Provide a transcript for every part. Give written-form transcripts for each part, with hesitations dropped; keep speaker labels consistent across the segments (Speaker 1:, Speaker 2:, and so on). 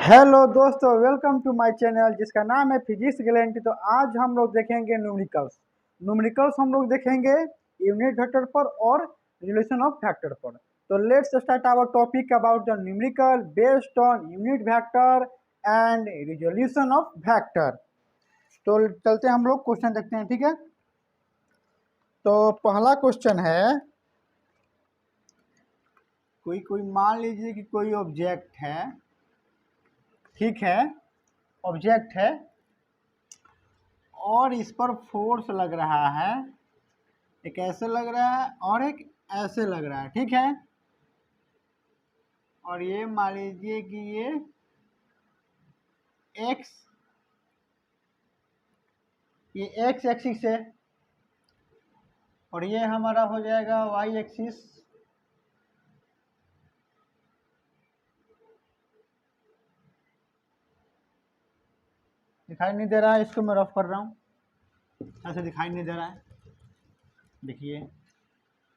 Speaker 1: Hello दोस्तों, welcome to my channel जिसका नाम है फिजिक्स गैलेंटी। तो आज हम लोग देखेंगे न्यूमेरिकल्स हम लोग देखेंगे यूनिट वेक्टर पर और रिजोल्यूशन ऑफ फैक्टर पर। तो let's start our topic about the numerical based on unit vector and resolution of factor. तो चलते हैं, हम लोग क्वेश्चन देखते हैं, ठीक है। तो पहला क्वेश्चन है, कोई मान लीजिए कि कोई ऑब्जेक्ट है, ठीक है, ऑब्जेक्ट है और इस पर फोर्स लग रहा है, एक ऐसे लग रहा है और एक ऐसे लग रहा है, ठीक है। और ये मान लीजिए कि ये एक्स एक्सिस है और ये हमारा हो जाएगा वाई एक्सिस। दिखाई नहीं दे रहा है, इसको मैं रफ कर रहा हूँ, ऐसे दिखाई नहीं दे रहा है। देखिए,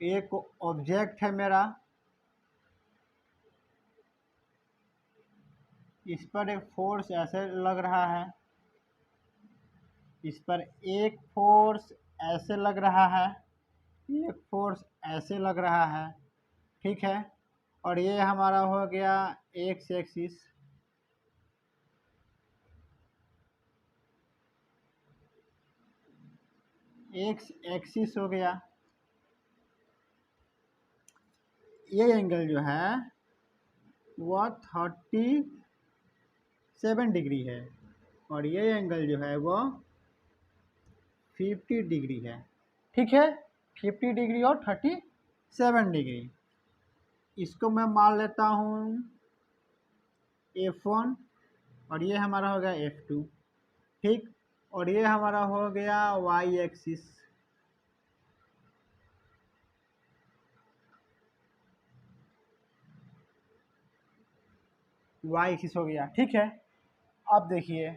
Speaker 1: एक ऑब्जेक्ट है मेरा, इस पर एक फोर्स ऐसे लग रहा है, इस पर एक फोर्स ऐसे लग रहा है, एक फोर्स ऐसे लग रहा है, ठीक है। और ये हमारा हो गया एक्स एक्सिस। एक्स एक्सिस हो गया। ये एंगल जो है वह 37 डिग्री है और ये एंगल जो है वह 50 डिग्री है, ठीक है। 50 डिग्री और 37 डिग्री। इसको मैं मान लेता हूँ F1 और ये हमारा हो गया F2, ठीक। और ये हमारा हो गया वाई एक्सिस। वाई एक्सिस हो गया, ठीक है। अब देखिए,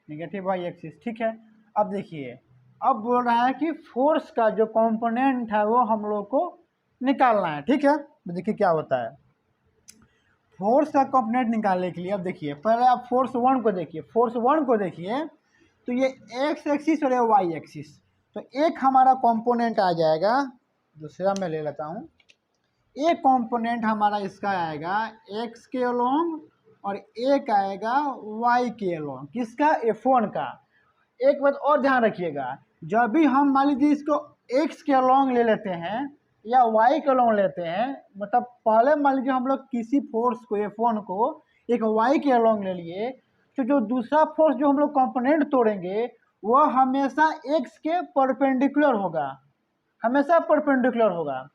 Speaker 1: नेगेटिव वाई एक्सिस, ठीक है। अब देखिए, अब बोल रहा है कि फोर्स का जो कंपोनेंट है वो हम लोग को निकालना है, ठीक है। तो देखिए क्या होता है, फोर्स का कंपोनेंट निकालने के लिए अब देखिए, पहले आप फोर्स वन को देखिए, तो ये एक्स एक्सिस और वाई एक्सिस। तो एक हमारा कंपोनेंट आ जाएगा, दूसरा मैं ले लेता हूँ। एक कंपोनेंट हमारा इसका आएगा एक्स के अलोंग और एक आएगा वाई के अलोंग, किसका, F1 का। एक बात और ध्यान रखिएगा, जब भी हम मान लीजिए इसको एक्स के अलोंग ले लेते हैं या वाई के अलोंग लेते हैं, मतलब पहले मान लीजिए हम लोग किसी फोर्स को F1 को एक वाई के अलोंग ले लिए, तो जो दूसरा फोर्स जो हम लोग कंपोनेंट तोड़ेंगे वह हमेशा एक्स के परपेंडिकुलर होगा, हमेशा परपेंडिकुलर होगा।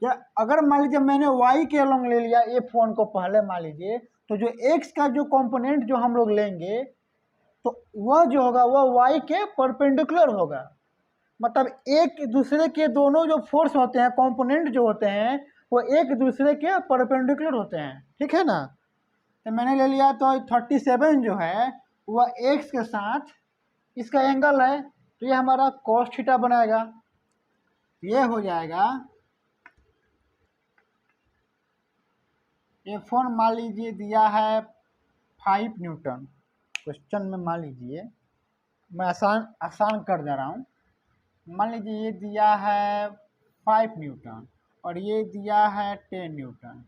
Speaker 1: या अगर मान लीजिए मैंने y के अलोंग ले लिया F1 को पहले मान लीजिए, तो जो x का जो कंपोनेंट जो हम लोग लेंगे तो वह जो होगा वह y के परपेंडिकुलर होगा। मतलब एक दूसरे के दोनों जो फोर्स होते हैं, कंपोनेंट जो होते हैं, वो एक दूसरे के परपेंडिकुलर होते हैं, ठीक है ना। तो मैंने ले लिया, तो 37 जो है वह x के साथ इसका एंगल है, तो ये हमारा cos थीटा बनाएगा। ये हो जाएगा F1 मान लीजिए दिया है 5 न्यूटन। क्वेश्चन में मान लीजिए, मैं आसान कर दे रहा हूँ। मान लीजिए ये दिया है 5 न्यूटन और ये दिया है 10 न्यूटन,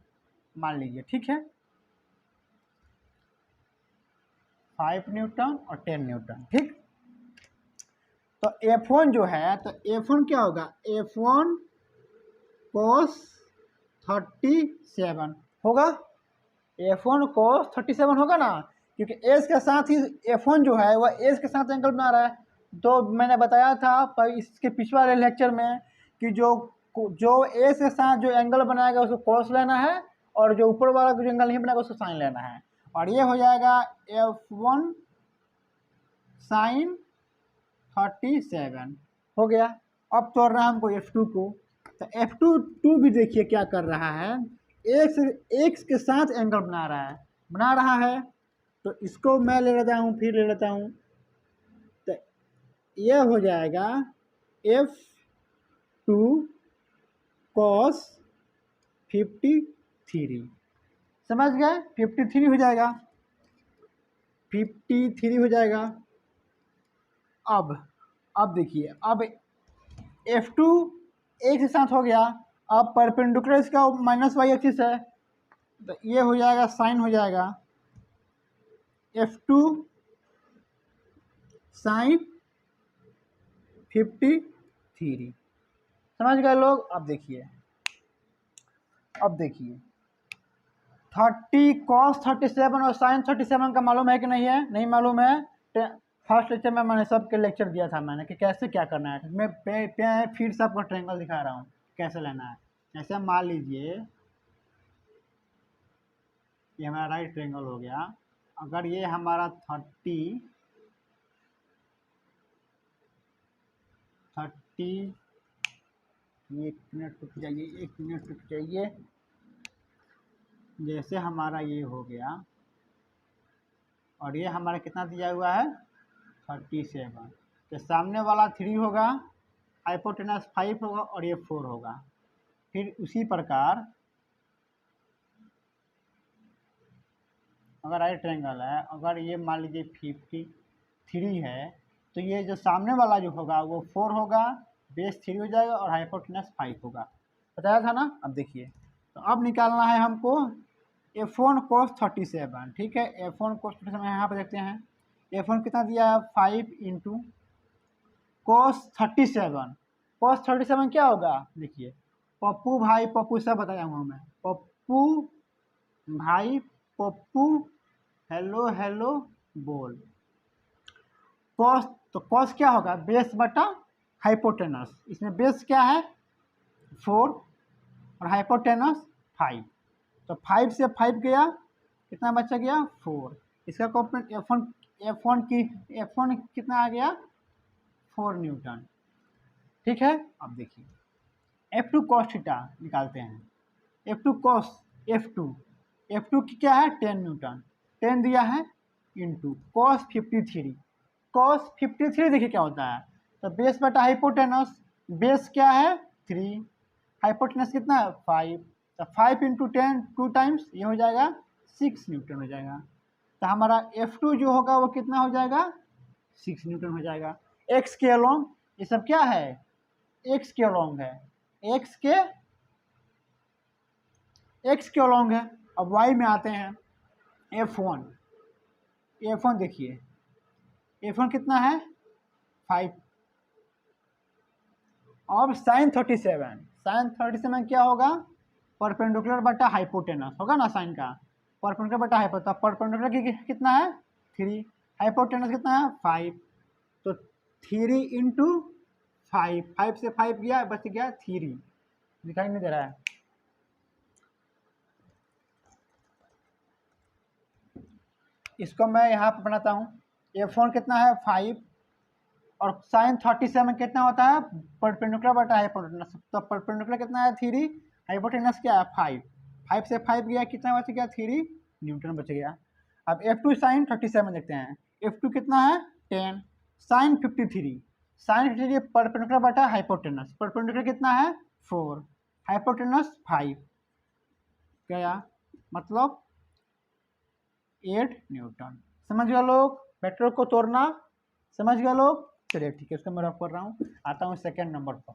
Speaker 1: मान लीजिए, ठीक है। 5 न्यूटन और 10 न्यूटन, ठीक। तो F1 जो है, तो F1 क्या होगा, F1 cos 37 होगा, F1 cos 37 होगा ना, क्योंकि एस के साथ ही F1 जो है वह एस के साथ एंगल बना रहा है। तो मैंने बताया था पर इसके पिछले वाले लेक्चर में कि जो एस के साथ जो एंगल बनाएगा उसको cos लेना है और जो ऊपर वाला जो एंगल नहीं बनाएगा उसको साइन लेना है। और ये हो जाएगा F1 sin 37 हो गया। अब तोड़ रहा है हमको F2 को, तो F2 भी देखिए क्या कर रहा है, एक्स के साथ एंगल बना रहा है। तो इसको मैं ले लेता हूँ, फिर ले लेता हूँ, तो ये हो जाएगा टू कॉस 53, समझ गए? 53 हो जाएगा, 53 हो जाएगा। अब देखिए, अब F2 एक के साथ हो गया, अब परपेंडिकुलर इसका माइनस वाई एक्सिस है, तो ये हो जाएगा साइन हो जाएगा F2 साइन 53, समझ गए लोग? अब देखिए 30 कॉस 37 और साइन 37 का मालूम है कि नहीं है? नहीं मालूम है? फर्स्ट लेक्चर में मैंने सबके लेक्चर दिया था मैंने कि कैसे क्या करना है। मैं फिर से आपको ट्रायंगल दिखा रहा हूँ कैसे लेना है। जैसे मान लीजिए ये हमारा राइट ट्रायंगल हो गया, अगर ये हमारा 30 एक मिनट रुक जाइए, जैसे हमारा ये हो गया और ये हमारा कितना दिया हुआ है 37, तो सामने वाला 3 होगा, हाइपोटेनस 5 होगा और ये 4 होगा। फिर उसी प्रकार अगर राइट ट्रायंगल है, अगर ये मान लीजिए 53 है, तो ये जो सामने वाला जो होगा वो 4 होगा, बेस 3 हो जाएगा और हाइपोटेनस 5 होगा। बताया था ना? अब देखिए, तो अब निकालना है हमको F1 cos 37, ठीक है? F1 cos 37 यहाँ पर देखते हैं, F1 कितना दिया है 5 इंटू cos 37। cos 37 क्या होगा? देखिए पप्पू भाई पप्पू सब बताया हूँ मैं, पप्पू भाई पप्पू हेलो हेलो बोल। cos, तो cos क्या होगा? बेस बटा हाइपोटेनस, इसमें बेस क्या है 4 और हाइपोटेनस 5, तो 5 से 5 गया, कितना बचा गया 4। इसका कॉम्पोनेंट F1 कितना आ गया 4 न्यूटन, ठीक है? अब देखिए F2 cos थीटा निकालते हैं, F2 cos F2 की क्या है 10 न्यूटन, 10 दिया है इंटू cos 53 देखिए क्या होता है, तो बेस बटा हाइपोटेनस, बेस क्या है 3, हाइपोटेनस कितना है 5, तो 5 इंटू 10 2 टाइम्स, ये हो जाएगा 6 न्यूटन हो जाएगा। तो हमारा F2 जो होगा वो कितना हो जाएगा 6 न्यूटन हो जाएगा। एक्स के अलोंग, ये सब क्या है एक्स के अलोंग है, एक्स के अलोंग है। अब वाई में आते हैं, F1 देखिए, F1 कितना है 5, अब साइन 37 क्या होगा परपेंडिकुलर बटा हाइपोटेनस होगा ना, साइन का परपेंडिकुलर बटा हाइपोटेनस, परपेंडिकुलर कितना है 3, हाइपोटेनस कितना है 5, तो 3 इंटू 5 से 5 गया, बच गया 3, दिखाई नहीं दे रहा है? इसको मैं यहाँ पर बनाता हूँ, F1 कितना है 5 और साइन 37 कितना होता है परपेंडिकुलर बटा हाइपोटेनस, तो परपेंडिकुलर कितना है 3, हाइपोटेनस क्या है 5 से 5 गया, कितना बच गया 3 न्यूटन बच गया। अब F2 साइन 37 देखते हैं, F2 कितना है 10 साइन 53, साइन 53 परपेंडिकुलर बटा हाइपोटेनस, परपेंडिकुलर कितना है 4, हाइपोटेनस 5 गया, मतलब 8 न्यूटन। समझ गए लोग? वेक्टर को तोड़ना समझ गए लोग? चलिए ठीक है, इसको मैं रफ कर रहा हूँ, आता हूँ सेकंड नंबर पर।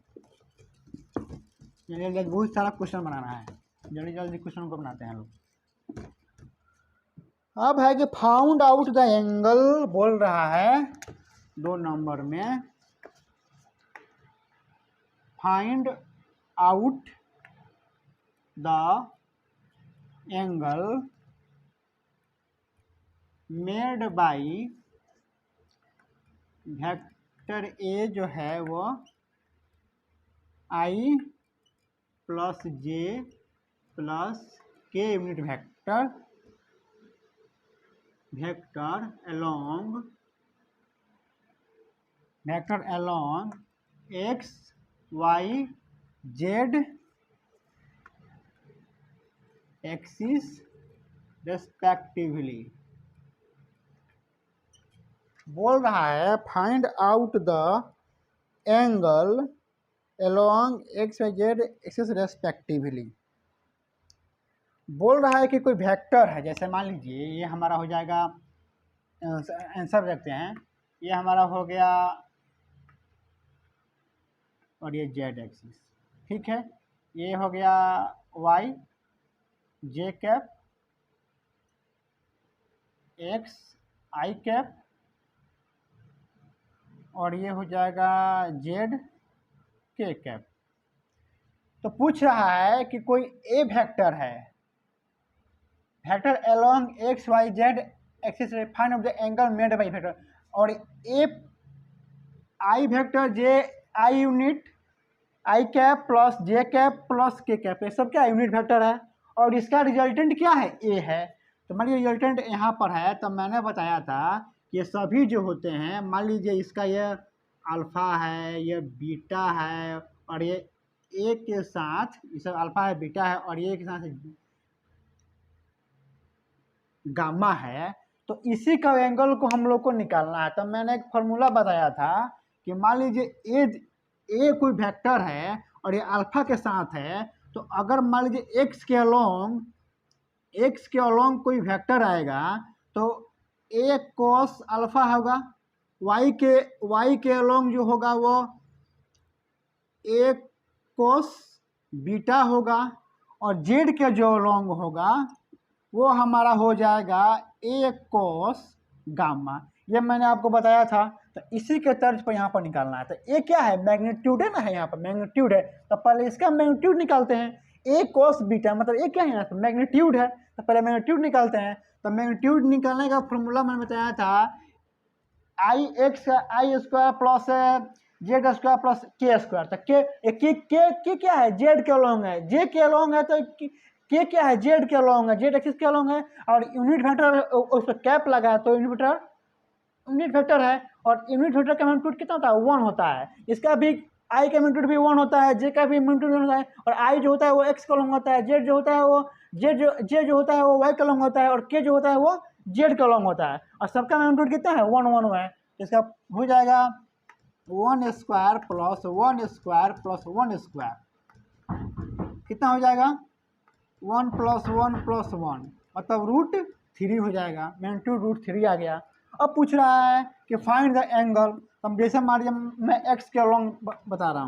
Speaker 1: जल्दी बहुत सारा क्वेश्चन बनाना है, जल्दी क्वेश्चन को बनाते हैं लोग। अब है कि फाउंड आउट द एंगल, बोल रहा है 2 नंबर में, find out the angle made by vector A जो है वो I plus J plus K unit vector along x y z axis respectively. बोल रहा है find out the angle along x y z axis respectively. बोल रहा है कि कोई वेक्टर है, जैसे मान लीजिए ये हमारा हो जाएगा, आंसर रखते हैं, ये हमारा हो गया और ये जेड एक्सिस, ठीक है, ये हो गया वाई जे कैप एक्स आई कैप और ये हो जाएगा जेड के कैप। तो पूछ रहा है कि कोई ए वेक्टर है, vector along X Y Z axis, find of the angle made by vector, और A I vector J I unit I cap plus J cap plus K cap, ये सब क्या यूनिट वेक्टर है और इसका resultant क्या है, ए है। तो मान लीजिए रिजल्टेंट यहाँ पर है, तो मैंने बताया था ये सभी जो होते हैं, मान लीजिए इसका ये अल्फ़ा है, ये बीटा है और ये ए के साथ, ये सब अल्फ़ा है बीटा है और ये के साथ गामा है, तो इसी का एंगल को हम लोग को निकालना है। तो मैंने एक फार्मूला बताया था कि मान लीजिए ए कोई वेक्टर है और ये अल्फ़ा के साथ है, तो अगर मान लीजिए एक्स के अलोंग कोई वेक्टर आएगा तो ए कोस अल्फ़ा होगा, वाई के अलोंग जो होगा वो ए कोस बीटा होगा और जेड के जो अलोंग होगा वो हमारा हो जाएगा ए कोस गामा। ये मैंने आपको बताया था। तो इसी के तर्ज पर यहाँ पर निकालना है। तो ए क्या है, मैग्नीट्यूड है ना, है यहाँ पर मैग्नीट्यूड है, तो पहले इसका मैग्नीट्यूड निकालते हैं। ए कोस बीटा मतलब ए क्या है, यहाँ पर मैग्नीट्यूड है, तो पहले मैग्नीट्यूड निकालते हैं। तो मैग्नीट्यूड निकालने का फॉर्मूला मैंने बताया था, I X I square plus Z square plus K square. तो के क्या है, जेड के अलोंग है, जे के अलोंग है, तो के क्या है, जेड के अलोंग है, जेड एक्सिस के अलोंग है, और यूनिट वेक्टर उस पर कैप लगा है तो यूनिट वेक्टर है, और यूनिट वेक्टर का मैग्नीट्यूड कितना होता है, 1 होता है। इसका भी आई का मैग्नीट्यूड भी 1 होता है, जे का भी मैग्नीट्यूड 1 होता है, और आई जो होता है वो एक्स का अलोंग होता है, जेड जो होता है वो जे जो होता है वो वाई का अलोंग होता है, और के जो होता है वो जेड का अलोंग होता है, और सबका मैग्नीट्यूड कितना है, 1 है। इसका हो जाएगा 1 square plus 1 square plus 1 square, कितना हो जाएगा 1 प्लस 1 प्लस 1, मतलब √3 हो जाएगा, मैग्नीट्यूड √3 आ गया। अब पूछ रहा है कि फाइंड द एंगल। हम जैसे मान लीजिए मैं एक्स के अलोंग बता रहा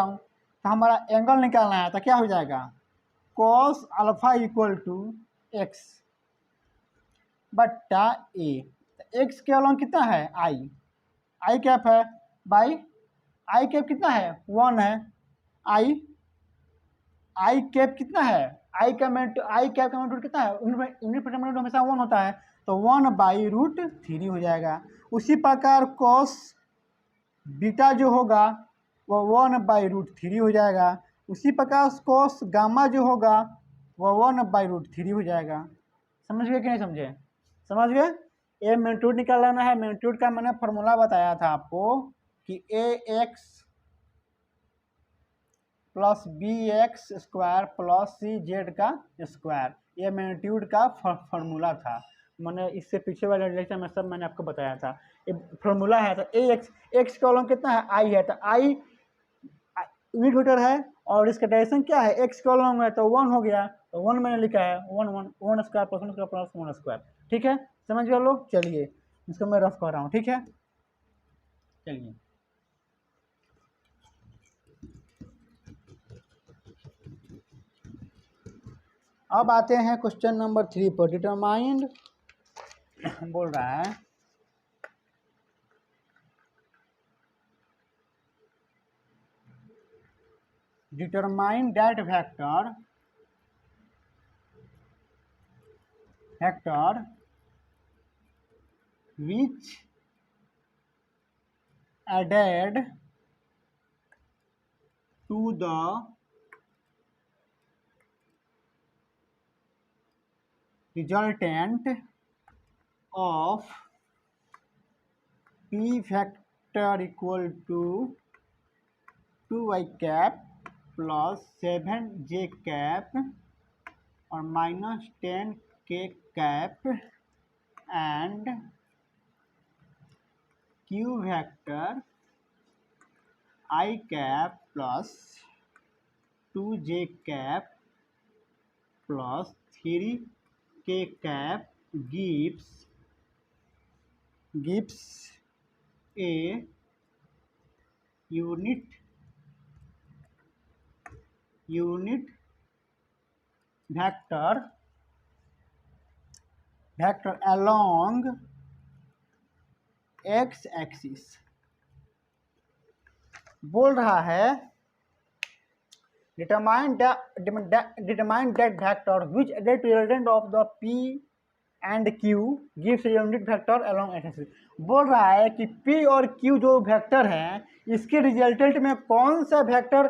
Speaker 1: हूँ, तो हमारा एंगल निकालना है, तो क्या हो जाएगा, cos alpha equal to X बट्टा ए। एक्स के अलोंग कितना है, आई कैप है, बाई आई कैप कितना है, 1 है, आई कैप कितना है, आई कैप का मैग्नीट्यूड कितना है, यूनिट मैग्नीट्यूड हमेशा 1 होता है, तो 1/√3 हो जाएगा। उसी प्रकार कॉस बीटा जो होगा वो 1/√3 हो जाएगा। उसी प्रकार कॉस गामा जो होगा वो 1/√3 हो जाएगा। समझ गए कि नहीं समझे, समझ गए। ये मैग्नीट्यूड निकाल लेना है। मैग्नीट्यूड का मैंने फॉर्मूला बताया था आपको कि A X plus B X square plus C Z का स्क्वायर, ये मैग्नीट्यूड का फॉर्मूला था। मैंने इससे पीछे वाले लेक्चर में सब मैंने आपको बताया था। ये फॉर्मूला है। तो ए एक्स का अलोंग कितना है, आई है, तो आई यूनिट वेक्टर है और इसका डायरेक्शन क्या है, एक्स का अलोंग है, तो 1 हो गया, तो 1 मैंने लिखा है, 1 square plus 1 square plus 1 square. ठीक है, समझ गए लोग। चलिए इसको मैं रफ कर रहा हूँ, ठीक है। चलिए अब आते हैं क्वेश्चन नंबर 3 पर। डिटरमाइंड बोल रहा है determine that vector which added to the resultant of p factor equal to 2y cap plus 7j cap और -10k cap and q vector I cap plus 2j cap plus 3k cap gives a unit vector along x axis। बोल रहा है determine that vector which that resultant of the p and q gives a unit vector along x axis। बोल रहा है कि p और q जो vector हैं इसके रिजल्टेंट में कौन सा वेक्टर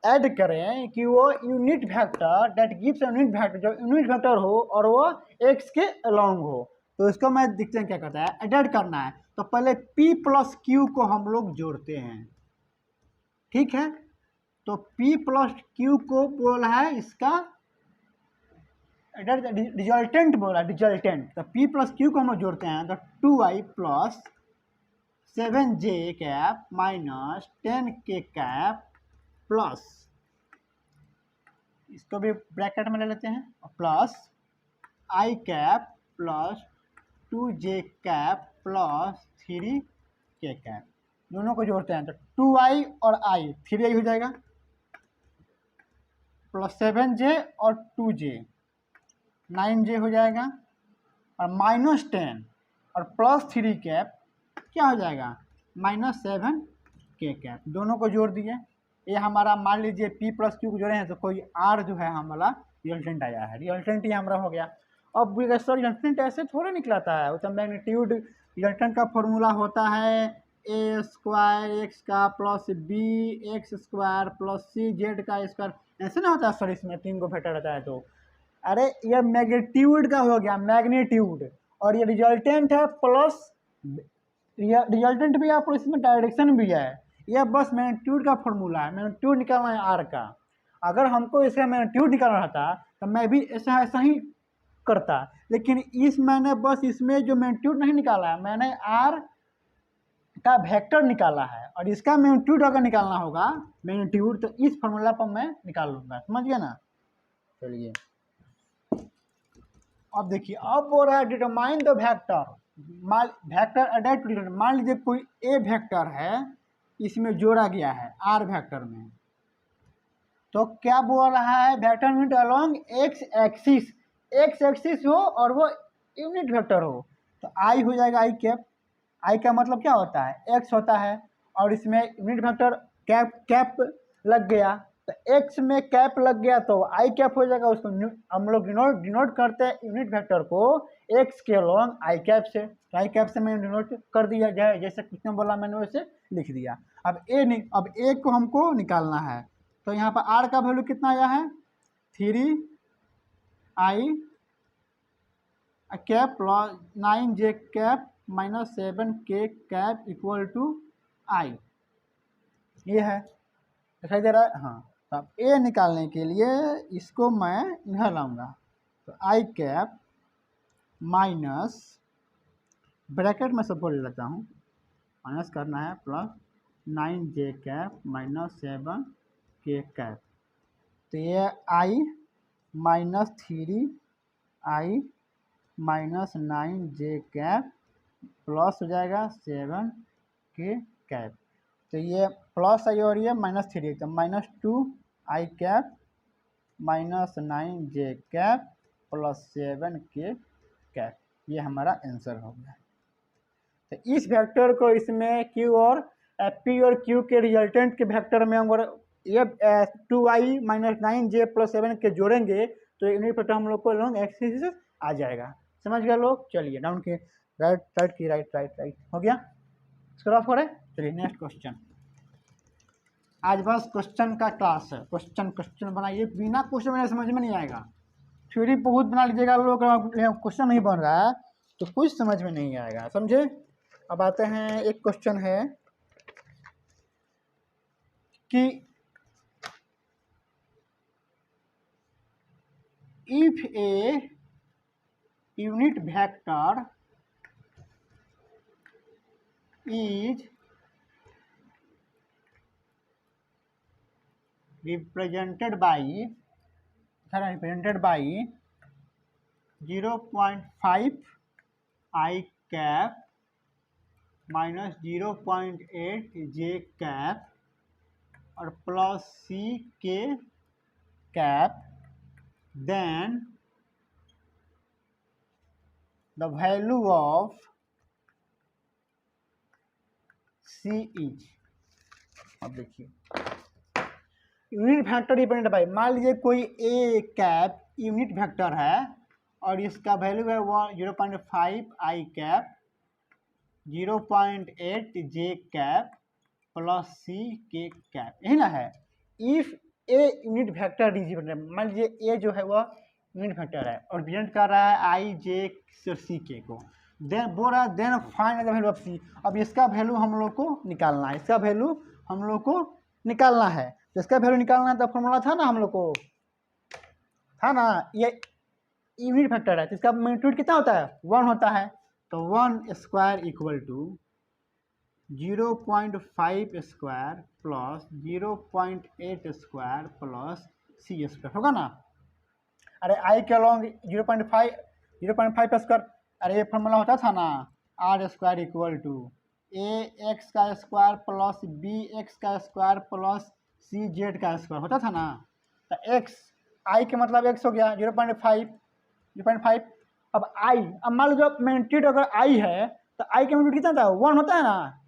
Speaker 1: ऐड करें कि वो unit vector that gives unit vector जो यूनिट वेक्टर हो और वो x के अलोंग हो। तो इसको मैं देखते हैं क्या करता है, एडेड करना है। तो पहले p प्लस q को हम लोग जोड़ते हैं, ठीक है। तो p प्लस q को बोला है इसका रिजल्टेंट बोला, रिजल्टेंट। तो p प्लस q को हम लोग जोड़ते हैं तो 2i plus 7j cap minus 10k cap plus, इसको भी ब्रैकेट में ले लेते हैं, plus i cap plus 2j cap plus 3k cap, दोनों को जोड़ते हैं तो 2i और i 3i हो जाएगा प्लस 7j और 2j 9j हो जाएगा और माइनस 10 और प्लस 3 कैप क्या हो जाएगा माइनस 7k कैप, दोनों को जोड़ दिए। ये हमारा मान लीजिए p प्लस q को जोड़े हैं तो कोई r जो है हमारा रिजल्टेंट आया है, रिजल्टेंट ही हमारा हो गया। अब सर रिजल्टेंट ऐसे थोड़ा निकलाता है, तो मैग्नीट्यूड रिजल्टेंट का फॉर्मूला होता है a स्क्वायर x का plus b x square plus c z का स्क्वायर, ऐसे ना होता है सर, इसमें 3 को वेक्टर रहता है। तो अरे ये मैग्नीट्यूड का हो गया मैग्नीट्यूड, और ये रिजल्टेंट है प्लस रिजल्टेंट भी है और इसमें डायरेक्शन भी है। यह बस मैग्नीट्यूड का फॉर्मूला है, मैग्नीट्यूड निकालना है आर का। अगर हमको इसका मैग्नीट्यूड निकालना रहता तो मैं भी ऐसा ही करता, लेकिन मैंने बस इसमें जो मैग्नीट्यूड नहीं निकाला है, मैंने आर का वेक्टर निकाला है, और इसका मैग्नीट्यूड अगर निकालना होगा मैग्नीट्यूड तो इस फॉर्मूला पर मैं निकाल लूँगा, समझ गया ना। चलिए अब देखिए, अब बोल रहा है determine the vector, vector added to determine. मान लीजिए कोई ए वेक्टर है, इसमें जोड़ा गया है आर वेक्टर में, तो क्या बोल रहा है vector unit along x axis हो और वो यूनिट वेक्टर हो, तो आई हो जाएगा आई कैप। आई का मतलब क्या होता है एक्स होता है, और इसमें यूनिट वेक्टर कैप लग गया, तो एक्स में कैप लग गया तो आई कैप हो जाएगा। उसको हम लोग डिनोट करते हैं यूनिट वेक्टर को एक्स के अलोंग आई कैप से, तो आई कैप से मैंने डिनोट कर दिया जाए, जैसे क्वेश्चन बोला मैंने वैसे लिख दिया। अब ए को हमको निकालना है, तो यहाँ पर आर का वैल्यू कितना आया है 3i cap plus 9j cap minus 7k cap equal to I, ये है, दिखाई दे रहा है। हाँ, तो अब ए निकालने के लिए इसको मैं इधर लाऊंगा, तो आई कैप माइनस ब्रैकेट में सबको ले लेता हूँ, माइनस करना है, plus 9j cap minus 7k cap, तो ये I minus 3i minus 9j cap plus हो जाएगा 7k कैप, तो ये प्लस आई और ये माइनस 3, तो minus 2i cap minus 9j cap plus 7k cap, ये हमारा आंसर हो गया। तो इस वेक्टर को इसमें q और p और q के रिजल्टेंट के वेक्टर में अगर ये 2i माइनस 9j प्लस 7 के जोड़ेंगे तो यूनिट वेक्टर हम लोग को लॉन्ग एक्सिस आ जाएगा, समझ गए लोग। चलिए डाउन के राइट हो गया, इसको ऑफ करें। चलिए नेक्स्ट क्वेश्चन, आज बस क्वेश्चन का क्लास है, क्वेश्चन बनाइए, बिना क्वेश्चन बनाए समझ में नहीं आएगा। थ्योरी बहुत बना लीजिएगा लोग, क्वेश्चन नहीं बन रहा है तो कुछ समझ में नहीं आएगा, समझे। अब आते हैं, एक क्वेश्चन है कि if a unit vector is represented by 0.5 I cap minus 0.8 J cap और plus C K cap, then the value of C is. अब देखिए यूनिट वेक्टर डिपेंडेंट बाई, मान लीजिए कोई ए कैप यूनिट वेक्टर है और इसका वैल्यू है 0.5 I cap 0.8 J cap plus C K cap, यही ना है। If a unit vector dependent, मान लीजिए ए जो है वह यूनिट वेक्टर है और डिपेंड कर रहा है आई जे सी के को, देन बोल रहा है then find the value of C. अब इसका वैल्यू हम लोग को निकालना है, इसका वैल्यू हम लोग को निकालना है। तो इसका वैल्यू निकालना है तो फॉर्मूला था ना हम लोग को, था ना, ये यूनिट वेक्टर है तो इसका मैग्नीट्यूड कितना होता है 1 होता है। तो 1 square equal to 0.5 square plus 0.8 square plus C square होगा ना। अरे आई के अलॉन्ग 0.5 स्क्वायर, अरे ये फॉर्मूला होता था ना R square equal to A X का स्क्वायर प्लस बी एक्स का स्क्वायर प्लस सी जेड का स्क्वायर होता था ना। तो एक्स आई के मतलब एक्स हो गया 0.5। अब आई, अब मान लो मैग्नीट्यूड अगर आई है तो आई का मैग्नीट्यूड कितना था 1 होता है ना,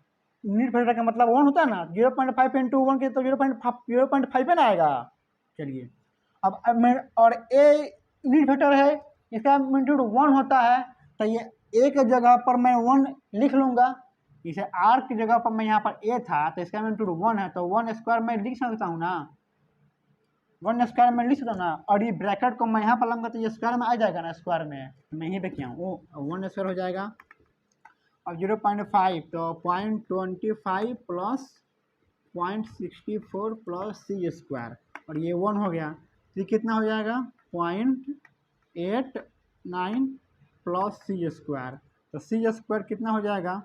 Speaker 1: यूनिट वेक्टर का मतलब 1 होता है ना, 0.5 इंटू 1 के तो 0.5 है ना आएगा। चलिए अब और ए यूनिट वेक्टर है, इसका मैग्नीट्यूड 1 होता है तो ये ए के जगह पर मैं 1 लिख लूँगा, इसे आर की जगह पर मैं यहाँ पर ए था तो इसका मैग्नीट्यूड 1 है तो 1 स्क्वायर मैं लिख सकता हूँ ना, 1 स्क्वायर में लिख सकता हूँ ना। और ये ब्रैकेट को मैं यहाँ पर लूँगा तो ये स्क्वायर में आ जाएगा ना, स्क्वायर में मैं यहीं पे किया हूँ वो 1 स्क्वायर हो जाएगा। अब 0.5 तो 0.25 प्लस 0.64 प्लस सी स्क्वायर और ये 1 हो गया तो ये कितना हो जाएगा 0.89 प्लस सी स्क्वायर। तो सी स्क्वायर कितना हो जाएगा,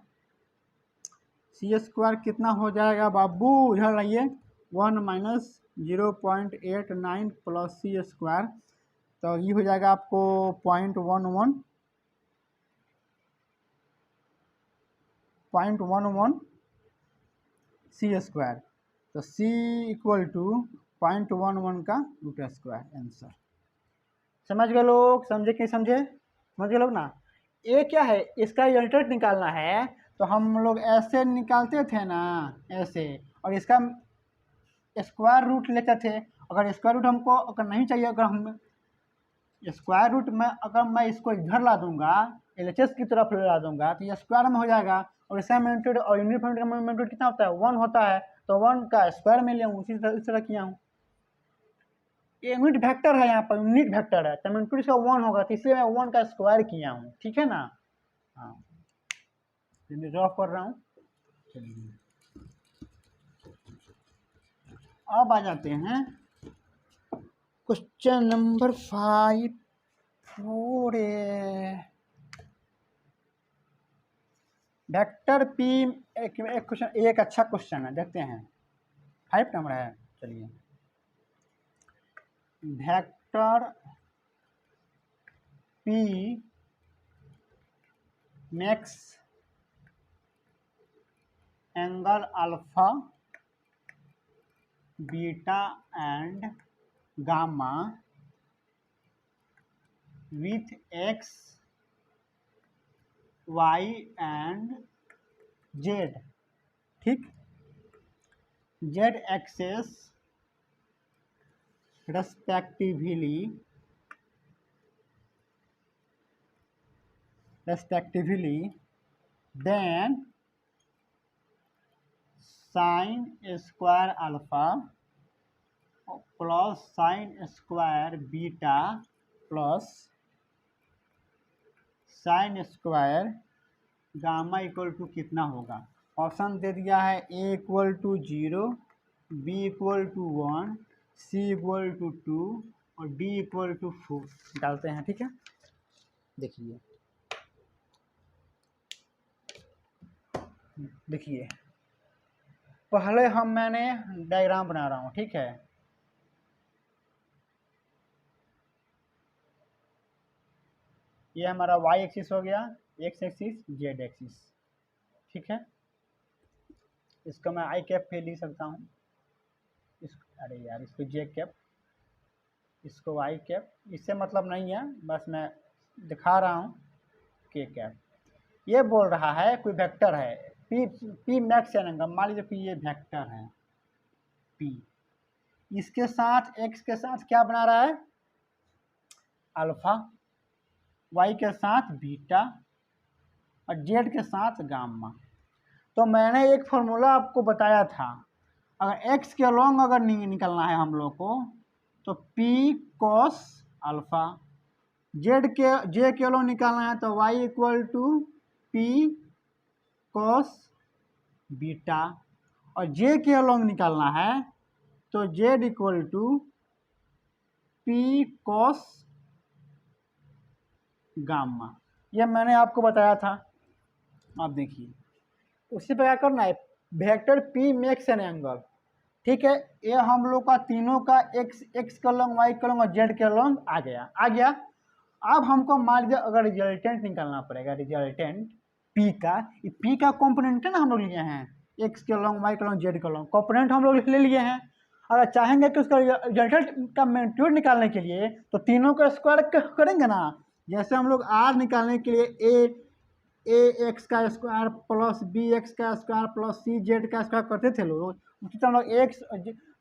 Speaker 1: सी स्क्वायर कितना हो जाएगा बाबू, इधर रहिए 1 माइनस 0.89 प्लस सी स्क्वायर, तो ये हो जाएगा आपको 0.11 सी स्क्वायर। तो सी इक्वल टू 0.11 का रूट स्क्वायर आंसर। समझ गए लोग, समझे कि समझे, समझ गए लोग ना। ये क्या है, इसका अल्टरनेट निकालना है तो हम लोग ऐसे निकालते थे ना, ऐसे, और इसका स्क्वायर रूट लेते थे। अगर स्क्वायर रूट हमको अगर नहीं चाहिए, अगर हम स्क्वायर रूट में अगर मैं इसको इधर ला दूंगा एलएचएस की तरफ ला दूंगा तो ये स्क्वायर में हो जाएगा। और इसका मैग्नीट्यूड और यूनिट वेक्टर का मैग्नीट्यूड कितना होता है 1 होता है तो 1 का स्क्वायर में लिया हूँ, इस तरह किया हूँ। ये यूनिट वेक्टर है, यहाँ पर यूनिट वेक्टर है तो मैग्नीट्यूड इसका 1 होगा तो इसलिए मैं 1 का स्क्वायर किया हूँ, ठीक है ना। हाँ ड्रॉ कर रहा हूँ। चलिए अब आ जाते हैं क्वेश्चन नंबर 5। वेक्टर पी एक क्वेश्चन, एक अच्छा क्वेश्चन है, देखते हैं 5 नंबर है। चलिए vector P makes angle alpha beta and gamma with x y and z, ठीक, z axes respectively then sin square alpha plus sin square beta plus sin square gamma equal to कितना होगा। Option दे दिया है A equal to 0, B equal to 1, C equal to 2 और D equal to 4 डालते हैं, ठीक है। देखिए पहले मैंने डायग्राम बना रहा हूँ, ठीक है। ये हमारा वाई एक्सिस हो गया, एक्स एक्सिस, जेड एक्सिस, ठीक है। इसको मैं आई कैप पे लिख सकता हूँ, अरे यार इसको जे कैप, इसको वाई कैप, इससे मतलब नहीं है, बस मैं दिखा रहा हूँ के कैप। ये बोल रहा है कोई वेक्टर है पी मैक्स एंगल, मान लीजिए कि ये वेक्टर है पी, इसके साथ एक्स के साथ क्या बना रहा है अल्फा, वाई के साथ बीटा और जेड के साथ गामा। तो मैंने एक फार्मूला आपको बताया था, अगर एक्स के लॉन्ग अगर निकलना है हम लोग को तो पी कॉस अल्फा, जे के लॉन्ग निकालना है तो Y equal to P cos beta, और जे के लॉन्ग निकालना है तो Z equal to P cos gamma. ये मैंने आपको बताया था। आप देखिए उसी पर क्या करना है, vector P makes an angle, ठीक है। ये हम लोग का तीनों का एक्स का लॉन्ग, वाई का लॉन्ग और जेड का लॉन्ग आ गया। अब हमको मान लीजिए अगर रिजल्टेंट निकालना पड़ेगा, रिजल्टेंट पी का, पी का कॉम्पोनेंट है ना हम लोग लिए हैं, एक्स के लॉन्ग, वाई का लॉन्ग, जेड का लॉन्ग, कॉम्पोनेंट हम लोग ले लिए हैं। अगर चाहेंगे कि उसका रिजल्टेंट का मैग्नीट्यूड निकालने के लिए तो तीनों का स्क्वायर करेंगे ना। जैसे हम लोग आर निकालने के लिए ए एक्स का स्क्वायर प्लस बी एक्स का स्क्वायर प्लस सी जेड का स्क्वायर करते थे लोग, उसी तरह हम लोग एक्स,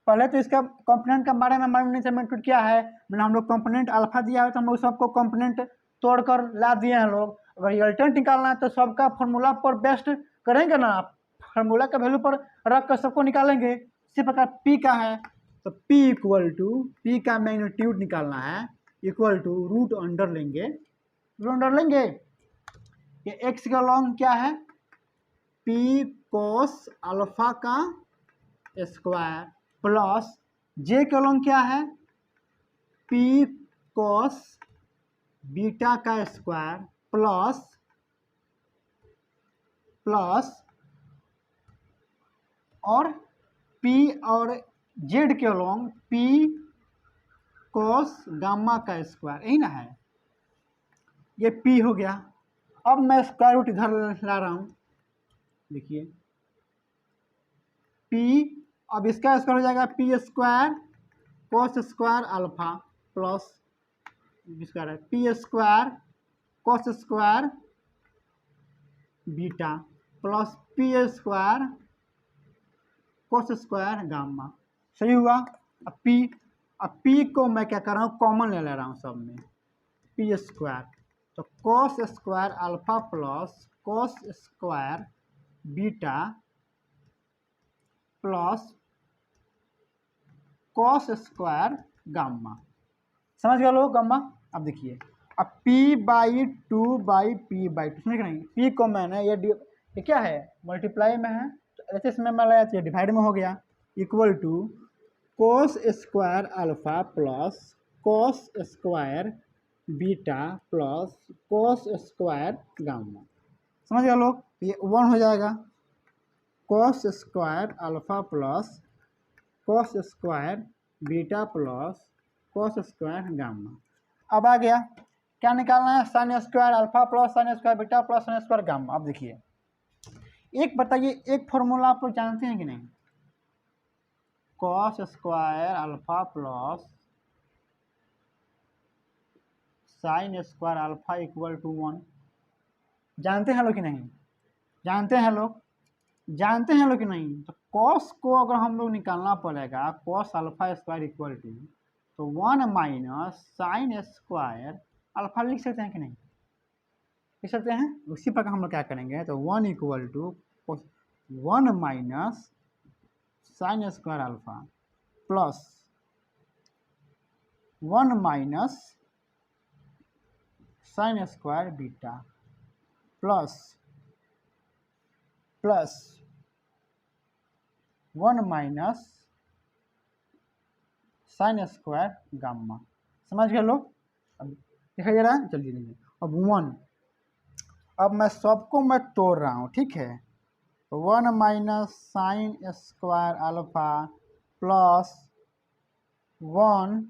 Speaker 1: पहले तो इसका कंपोनेंट के बारे में हमारे मेथड क्या है, मैंने हम लोग कंपोनेंट अल्फा दिया है तो हम लोग सबको कंपोनेंट तोड़कर ला दिए हैं लोग। अगर रिजल्टेंट निकालना है तो सबका फार्मूला पर बेस्ट करेंगे ना, फार्मूला का वैल्यू पर रख कर सबको निकालेंगे। इसी प्रकार पी का है तो पी इक्वल टू, पी का मैग्नीट्यूड निकालना है इक्वल टू रूट अंडर लेंगे, ये एक्स का लॉन्ग क्या है पी कोस अल्फा का स्क्वायर प्लस जे का लॉन्ग क्या है पी कोस बीटा का स्क्वायर प्लस और पी और जेड के लॉन्ग पी कोस गामा का स्क्वायर, यही ना है, ये पी हो गया। अब मैं स्क्वायर रूट इधर ला रहा हूँ, देखिए पी, अब इसका स्क्वायर हो जाएगा P square cos square alpha plus square है P square cos square beta plus P square cos square gamma. सही हुआ। अब पी को मैं क्या कर रहा हूँ कॉमन ले रहा हूँ सब में, पी स्क्वायर तो कोस square alpha plus cos square beta plus cos square gamma. समझ गए लोग गामा। अब देखिए अब p by two by P by two, समझ नहीं, p को मैंने ये क्या है मल्टीप्लाई में है तो ऐसे इसमें मैं लगाया डिवाइड में हो गया equal to cos square alpha plus cos square beta plus cos square gamma. समझ गए लोग, ये 1 हो जाएगा cos square alpha plus cos square beta plus cos square gamma. अब आ गया क्या निकालना है sine square alpha plus sine square beta plus sine square gamma. अब देखिए एक बताइए, एक फॉर्मूला आप लोग जानते हैं कि नहीं, cos square alpha plus sine square alpha equal to 1, जानते हैं लोग कि नहीं, जानते हैं लोग कि नहीं। तो कॉस को अगर हम लोग निकालना पड़ेगा cos alpha square equal to तो 1 माइनस साइन स्क्वायर अल्फा लिख सकते हैं कि नहीं, लिख सकते हैं। उसी प्रकार हम लोग क्या करेंगे तो 1 equal to 1 minus sine square alpha plus 1 minus sine square beta plus 1 minus sine square gamma. समझ गए लोग। अब दिखाई दे रहा है, चलिए देखिए अब 1, अब मैं सबको मैं तोड़ रहा हूँ, ठीक है। 1 minus sine square alpha plus 1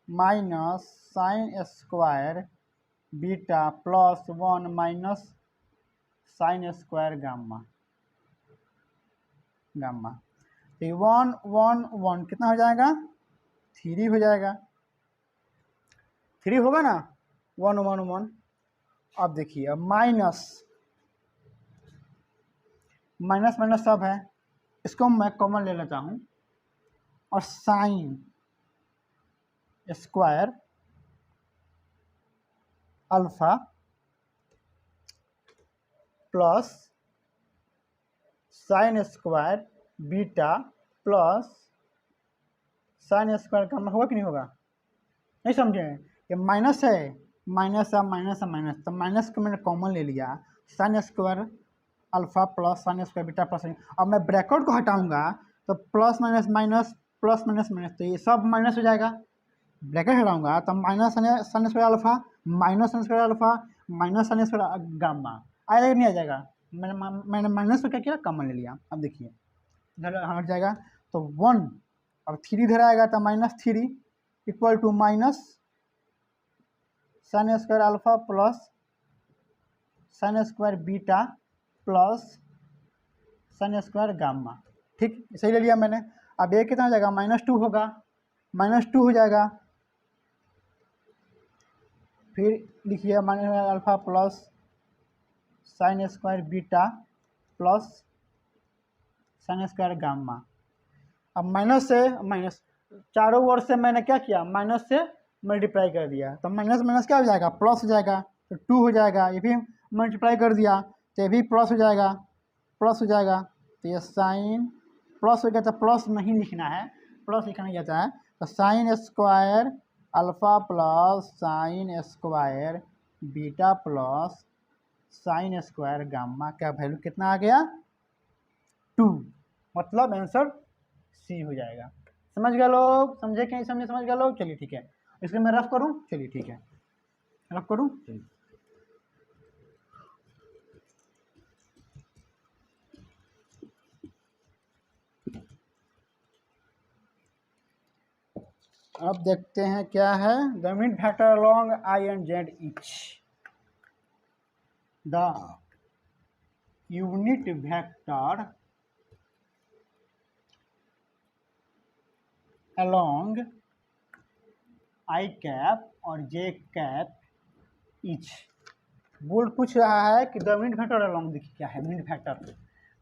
Speaker 1: minus sine square beta plus 1 minus sine square gamma. Gamma तो 1 1 1 कितना हो जाएगा 3 हो जाएगा, 3 होगा ना 1 1 1। अब देखिए अब माइनस माइनस माइनस सब है, इसको मैं कॉमन ले लेता हूँ और sign square alpha plus sine square beta plus sine square gamma होगा कि नहीं होगा, नहीं समझे। ये माइनस है, माइनस है माइनस है माइनस, तो माइनस को मैंने कॉमन ले लिया, sign square alpha plus sine square beta plus. अब मैं ब्रैकेट को हटाऊंगा तो plus minus minus plus minus minus, तो ये सब माइनस हो जाएगा। ब्रैकेट हटाऊंगा तो minus sine square alpha minus sine square alpha minus sine square gamma आएगा नहीं आ जाएगा। मैंने माइनस को क्या किया कॉमन ले लिया। अब देखिए इधर हट जाएगा तो 1, अब 3 इधर आएगा तो -3 equal to minus sine square alpha plus sine square beta plus sine square gamma. ठीक सही ले लिया मैंने। अब ये कितना हो जाएगा -2 होगा, -2 हो जाएगा। फिर लिखिए minus alpha plus sine square beta plus sine square gamma. अब माइनस से माइनस चारों ओर से मैंने क्या किया माइनस से मल्टीप्लाई कर दिया, तो माइनस माइनस क्या हो जाएगा प्लस हो जाएगा, तो 2 हो जाएगा। ये भी मल्टीप्लाई कर दिया तो ये भी प्लस हो जाएगा, प्लस हो जाएगा। तो ये साइन प्लस हो गया, तो प्लस नहीं लिखना है, प्लस लिखना जाता है। तो sign square alpha plus sine square beta plus sine square gamma का वैल्यू कितना आ गया 2, मतलब आंसर सी हो जाएगा। समझ गए लोग, समझे कि नहीं समझे, समझ गए लोग। चलिए ठीक है, इसलिए मैं रफ करूं, चलिए ठीक है रफ करूं। चलिए अब देखते हैं क्या है। The unit vector along I and Z etch, the unit vector along I cap और जे कैप इच। बोल पूछ रहा है कि द यूनिट वेक्टर अलोंग, देखिए क्या है यूनिट वेक्टर।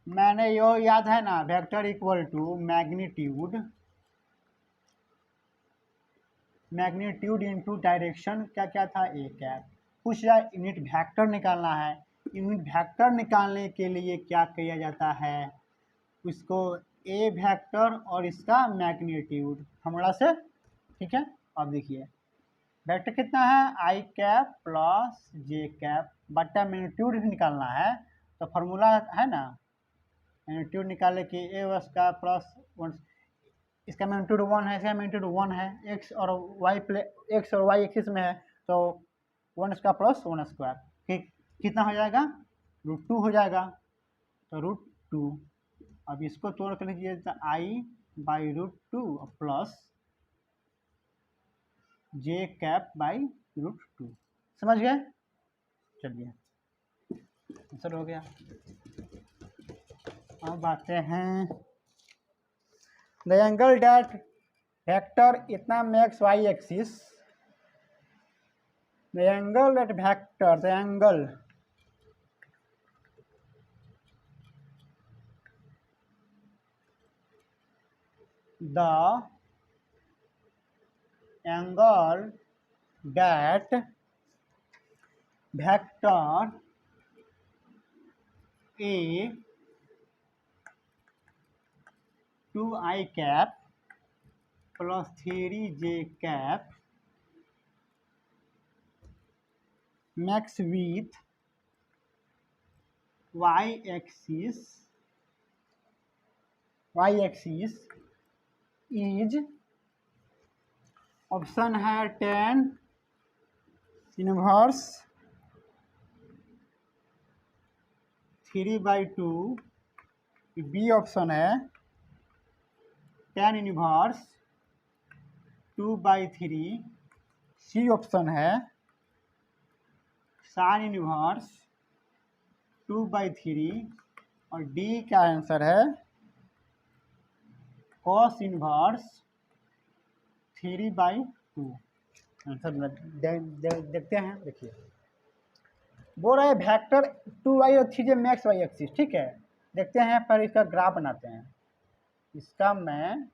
Speaker 1: मैंने यो याद है ना, vector equal to magnitude, magnitude into direction क्या क्या था ए कैप। पूछ रहा है यूनिट वेक्टर निकालना है। यूनिट वेक्टर निकालने के लिए क्या किया जाता है, उसको ए वेक्टर और इसका मैग्नीट्यूड फॉर्मूला से, ठीक है। अब देखिए वेक्टर कितना है I cap plus J cap बट्टा मैग्नीट्यूड निकालना है, तो फार्मूला है ना मैग्नीट्यूड निकाले कि ए उसका प्लस 1, इसका मैग्नीट्यूड 1 है, इसका मैग्नीट्यूड 1 है, एक्स और वाई एक्सिस में है, तो 1 स्क्वायर प्लस 1 स्क्वायर कितना हो जाएगा √2 हो जाएगा, तो √2। अब इसको तोड़ कर लीजिए तो i/√2 प्लस जे कैप /√2। समझ गए। चलिए आंसर हो गया। अब आते हैं द एंगल डैट वेक्टर इतना makes Y axis, the angle that vector the angle that vector a 2i cap plus 3j cap max with y axis is, option है tan इनवर्स 3/2, बी ऑप्शन है tan inverse 2/3, C option है sine inverse 2/3 और D का answer है cos inverse 3/2। Answer देखते हैं। देखिए बोल रहा है वेक्टर 2y और 3j मैक्स y एक्सिस, ठीक है। देखते हैं, पर इसका ग्राफ बनाते हैं। इसका मैं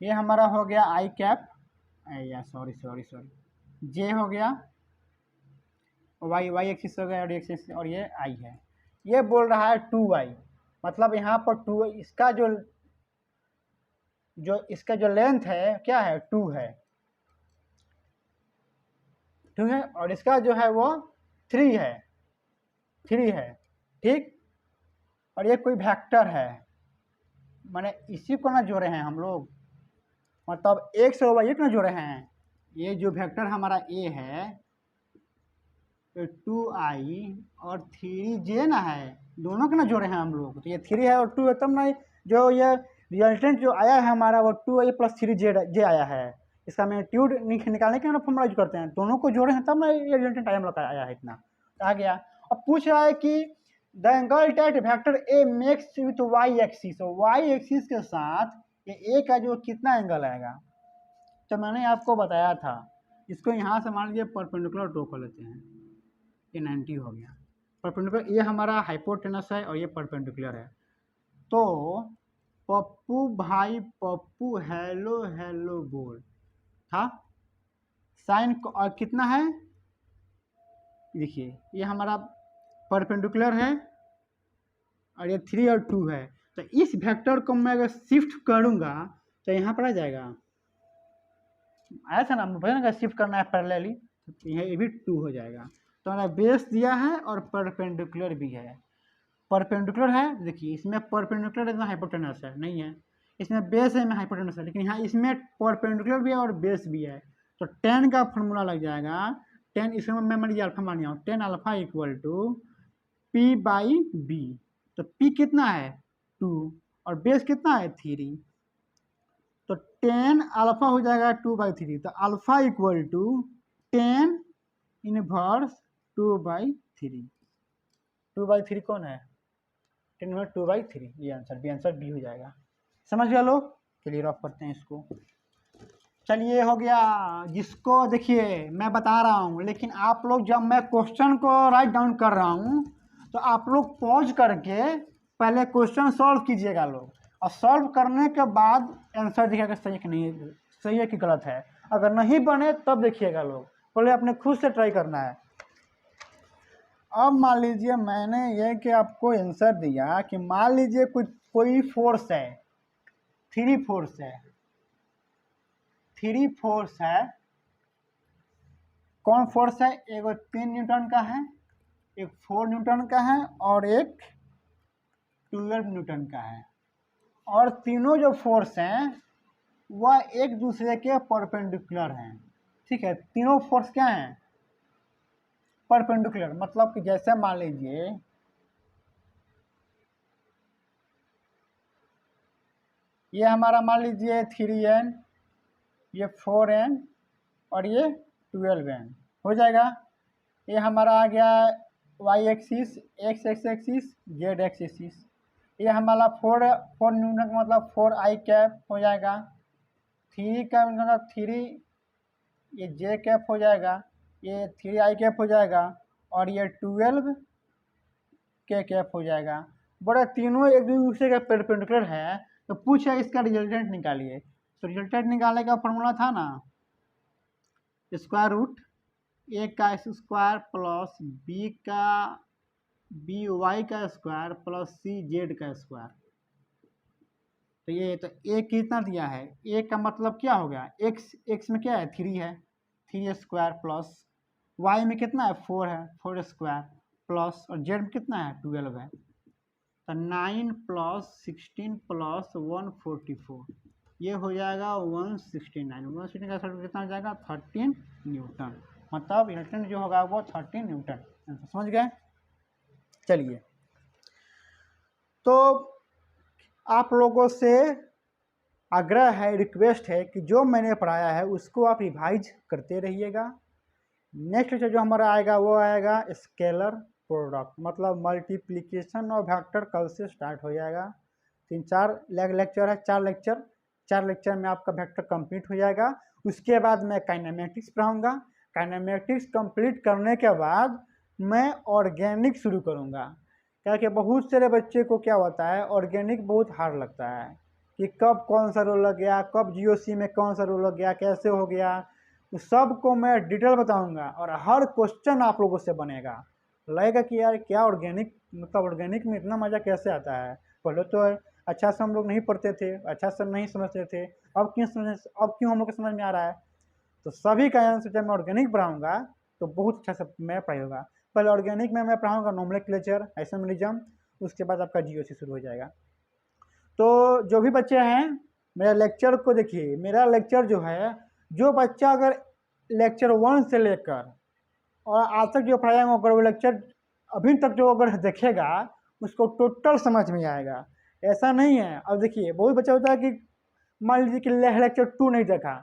Speaker 1: ये हमारा हो गया आई कैप, या सॉरी जे हो गया, वाई एक्सिस हो गया और एक्सिस, और ये आई है। ये बोल रहा है 2y, मतलब यहाँ पर 2 इसका जो लेंथ है क्या है 2 है, 2 है, और इसका जो है वो 3 है, ठीक। और ये कोई वेक्टर है, माने इसी को ना जोड़े हैं हम लोग, मतलब x और y को ना जोड़े हैं। ये जो वेक्टर हमारा a है तो 2i और 3j ना है, दोनों को ना जोड़े हैं हम लोग। तो ये 3 है और 2 है, तब ना जो ये रिजल्टेंट जो आया है हमारा वो 2i प्लस 3j आया है। इसका मैग्नीट्यूड निकालने के लिए फॉर्मूला यूज करते हैं, दोनों को जोड़े हैं तब ना ये रिजल्टेंट आया है इतना। आ गया। अब पूछ रहा है कि the angle that vector A makes with Y axis, Y axis के साथ ये ए का जो कितना एंगल आएगा। तो मैंने आपको बताया था, इसको यहाँ से मान लीजिए परपेंडिकुलर ड्रॉ कर लेते हैं। ये 90 हो गया परपेंडिकुलर, ये हमारा हाइपोटेनस है और ये परपेंडिकुलर है। तो पप्पू भाई पप्पू हेलो हेलो बोल था, साइन और कितना है, देखिए ये हमारा परपेंडिकुलर है और ये 3 और 2 है। तो इस वेक्टर को मैं अगर शिफ्ट करूंगा तो यहाँ पर आ जाएगा, आया था ना, मुझे शिफ्ट करना है पैरेलली, तो ये भी 2 हो जाएगा। तो हमारा बेस दिया है और परपेंडिकुलर भी है, परपेंडिकुलर है। देखिए इसमें परपेंडिकुलर है, इसमें हाइपोटेनस है नहीं है, इसमें बेस है, इसमें हाइपोटेनस है, लेकिन यहाँ इसमें परपेंडिकुलर भी है और बेस भी है। तो 10 का फॉर्मूला लग जाएगा 10, इसमें मैं मान लीजिए अल्फा मान लिया हूँ, 10 अल्फा इक्वल टू p/b। तो p कितना है 2 और बेस कितना है 3, तो 10 अल्फा हो जाएगा 2/3। तो अल्फा इक्वल टू 10 इनवर्स 2/3। 2/3 कौन है, 10 इनवर्स 2/3, ये आंसर बी हो जाएगा। समझ गया लोग, चलिए रफ करते हैं इसको। चलिए हो गया, जिसको देखिए मैं बता रहा हूँ, लेकिन आप लोग जब मैं क्वेश्चन को राइट डाउन कर रहा हूँ तो आप लोग पॉज करके पहले क्वेश्चन सॉल्व कीजिएगा लोग, और सॉल्व करने के बाद आंसर देखिएगा सही है कि नहीं, सही है कि गलत है। अगर नहीं बने तब देखिएगा लोग, पहले अपने खुद से ट्राई करना है। अब मान लीजिए मैंने ये कि आपको आंसर दिया कि मान लीजिए कोई फोर्स है, 3 फोर्स है, 3 फोर्स है। कौन फोर्स है, एक 3 न्यूटन का है, एक 4 न्यूटन का है और एक 12 न्यूटन का है। और तीनों जो फोर्स हैं वह एक दूसरे के परपेंडिकुलर हैं, ठीक है। तीनों फोर्स क्या हैं, परपेंडिकुलर, मतलब कि जैसे मान लीजिए ये हमारा मान लीजिए 3n, ये 4n और ये 12n हो जाएगा। ये हमारा आ गया y axis, x axis, z axis. ये हमारा 4 न्यूटन का मतलब 4i कैप हो जाएगा, 3 का मतलब 3, ये j कैप हो जाएगा, ये 3i कैप हो जाएगा, और ये 12 के कैप हो जाएगा। बड़ा तीनों एक दूसरे का परपेंडिकुलर है। तो पूछा इसका रिजल्टेंट निकालिए, तो रिजल्टेंट निकालने का फॉर्मूला था ना, स्क्वायर रूट ए का स्क्वायर प्लस बी वाई का स्क्वायर प्लस सी जेड का स्क्वायर। तो ये तो ए कितना दिया है, ए का मतलब क्या हो गया, एक्स में क्या है 3 है, 3 स्क्वायर प्लस वाई में कितना है 4 है, 4 स्क्वायर प्लस, और जेड में कितना है 12 है। तो 9 प्लस 16 प्लस 144, ये हो जाएगा 169। 169 का सर्कल कितना हो जाएगा 13 न्यूटन, मतलब न्यूटन जो होगा वो 13 न्यूटन। समझ गए। चलिए, तो आप लोगों से आग्रह है, रिक्वेस्ट है कि जो मैंने पढ़ाया है उसको आप रिवाइज करते रहिएगा। नेक्स्ट लेक्चर जो हमारा आएगा वो आएगा स्केलर प्रोडक्ट, मतलब मल्टीप्लिकेशन और वेक्टर कल से स्टार्ट हो जाएगा। 3-4 लेक्चर है, 4 लेक्चर में आपका वेक्टर कंप्लीट हो जाएगा। उसके बाद मैं काइनेमेटिक्स पढ़ाऊँगा। काइनेमेटिक्स कंप्लीट करने के बाद मैं ऑर्गेनिक शुरू करूँगा, क्योंकि बहुत सारे बच्चे को क्या होता है, ऑर्गेनिक बहुत हार्ड लगता है कि कब कौन सा रोल लग गया, कब जीओसी में कौन सा रोल लग गया, कैसे हो गया, उस सब को मैं डिटेल बताऊंगा और हर क्वेश्चन आप लोगों से बनेगा। लगेगा कि यार क्या ऑर्गेनिक, मतलब ऑर्गेनिक में इतना मज़ा कैसे आता है। पहले तो अच्छा से हम लोग नहीं पढ़ते थे, अच्छा से नहीं समझते थे, अब क्यों हम लोग को समझ में आ रहा है। तो सभी का आंसर जब मैं ऑर्गेनिक पढ़ाऊँगा तो बहुत अच्छा से मैं पढ़ाई होगा। पहले ऑर्गेनिक में मैं पढ़ाऊँगा नोमेनक्लेचर, आइसोमेरिज्म, उसके बाद आपका जीओसी शुरू हो जाएगा। तो जो भी बच्चे हैं मेरा लेक्चर को देखिए, मेरा लेक्चर जो है, जो बच्चा अगर लेक्चर 1 से लेकर और आज तक जो पढ़ाया हूँ अगर वो लेक्चर अभी तक जो अगर देखेगा उसको टोटल समझ में आएगा। ऐसा नहीं है। अब देखिए बहुत बच्चा होता है कि मान लीजिए कि लेक्चर 2 नहीं देखा,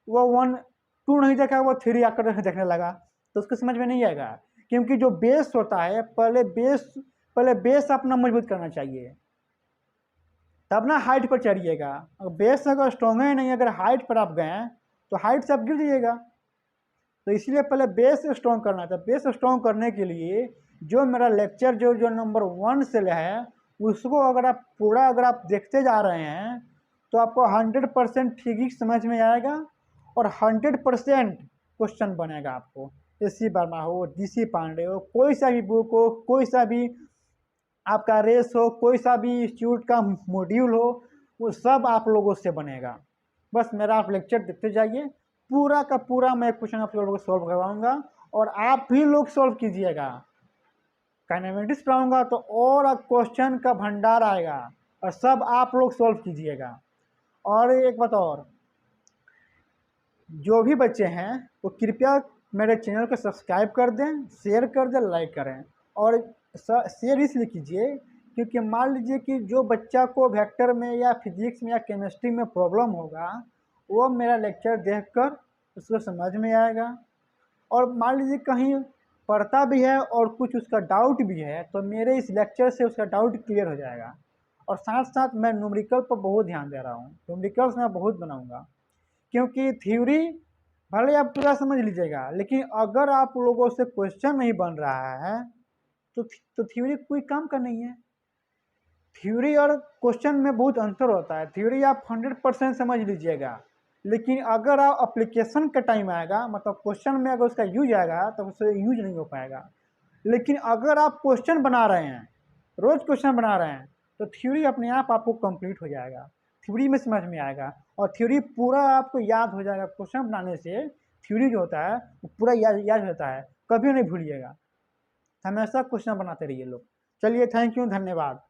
Speaker 1: वो 1-2 नहीं देखा, वो 3 आकर देखने लगा, तो उसको समझ में नहीं आएगा। क्योंकि जो बेस होता है, पहले बेस अपना मजबूत करना चाहिए, तब ना हाइट पर चढ़िएगा। अगर बेस अगर स्ट्रॉन्ग है नहीं, अगर हाइट पर आप गए तो हाइट से आप गिर जाइएगा। तो इसलिए पहले बेस स्ट्रॉन्ग करना था। बेस स्ट्रॉन्ग करने के लिए जो मेरा लेक्चर जो नंबर 1 से है उसको अगर आप पूरा अगर आप देखते जा रहे हैं तो आपको 100% फिजिक्स समझ में आएगा और 100% क्वेश्चन बनेगा आपको। एस.सी. वर्मा हो, डी.सी. पांडे हो, कोई सा भी बुक हो, कोई सा भी आपका रेस हो, कोई सा भी इंस्टीट्यूट का मॉड्यूल हो, वो सब आप लोगों से बनेगा। बस मेरा आप लेक्चर देखते जाइए, पूरा का पूरा मैं क्वेश्चन आप लोगों को सॉल्व करवाऊंगा और आप भी लोग सॉल्व कीजिएगा। काइनेमेटिक्स पढ़ाऊंगा तो और क्वेश्चन का भंडार आएगा और सब आप लोग सॉल्व कीजिएगा। और एक बात और, जो भी बच्चे हैं वो कृपया मेरे चैनल को सब्सक्राइब कर दें, शेयर कर दें, लाइक करें। और शेयर इसलिए कीजिए क्योंकि मान लीजिए कि जो बच्चा को वेक्टर में या फिजिक्स में या केमिस्ट्री में प्रॉब्लम होगा वो मेरा लेक्चर देखकर उसको समझ में आएगा। और मान लीजिए कहीं पढ़ता भी है और कुछ उसका डाउट भी है तो मेरे इस लेक्चर से उसका डाउट क्लियर हो जाएगा। और साथ साथ मैं न्यूमेरिकल पर बहुत ध्यान दे रहा हूँ, न्यूमेरिकल्स मैं बहुत बनाऊँगा। क्योंकि थ्योरी भले आप पूरा समझ लीजिएगा, लेकिन अगर आप लोगों से क्वेश्चन नहीं बन रहा है तो थ्योरी कोई काम का नहीं है। थ्योरी और क्वेश्चन में बहुत अंतर होता है। थ्योरी आप 100% समझ लीजिएगा, लेकिन अगर आप एप्लीकेशन का टाइम आएगा, मतलब क्वेश्चन में अगर उसका यूज आएगा तो उससे यूज नहीं हो पाएगा। लेकिन अगर आप क्वेश्चन बना रहे हैं, रोज क्वेश्चन बना रहे हैं, तो थ्योरी अपने आप आपको कंप्लीट हो जाएगा, थ्योरी में समझ में आएगा और थ्योरी पूरा आपको याद हो जाएगा। क्वेश्चन बनाने से थ्योरी जो होता है वो पूरा याद होता है, कभी नहीं भूलिएगा। हमेशा क्वेश्चन बनाते रहिए लोग। चलिए, थैंक यू, धन्यवाद।